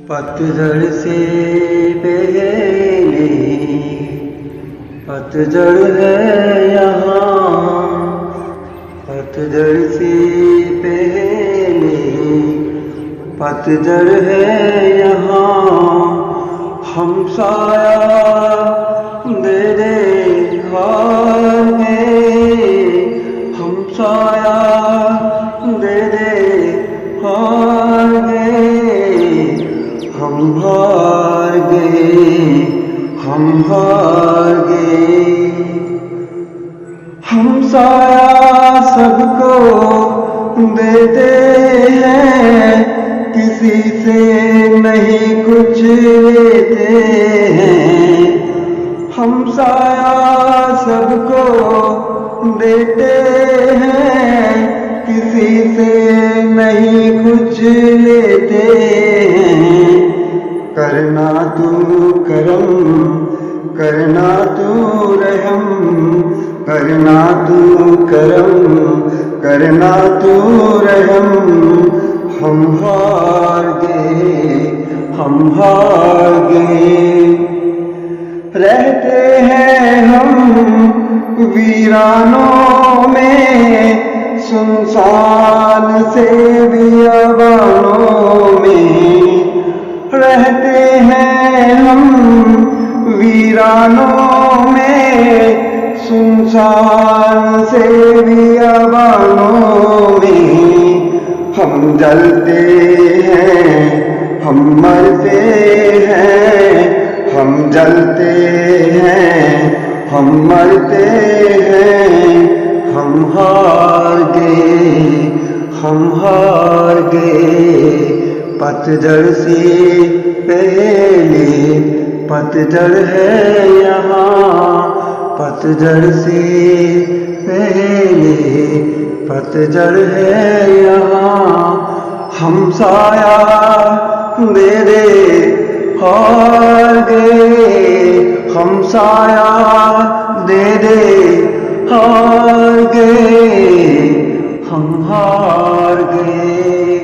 पतझड़ से पहले पतझड़ है यहाँ, पतझड़ से पहले पतझड़ है यहाँ। हम साया दे दे हार में, हम साया दे दे हार में। हम हार गए, हम हार गए। हम साया सबको देते हैं, किसी से नहीं कुछ लेते हैं। हम साया सबको देते हैं, किसी से नहीं कुछ लेते हैं। करना तू करम, करना तू रहम, करना तू करम, करना तू रहम। हम हार गए, हम हार गए। रहते हैं हम वीरानों में, सुनसान से बियाबानों में। रहते हैं हम वीरानों में, सुनसान से बियाबानों में। हम जलते हैं, हम मरते हैं, हम जलते हैं, हम मरते हैं। हम हार गए, हम हार गए। पतझड़ से पहले पतझड़ है यहाँ, पतझड़ से पहले पतझड़ है यहाँ। हम साया दे दे हार गए, हम साया दे दे हार गए। हम हार गए,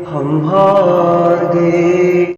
हम हार गए।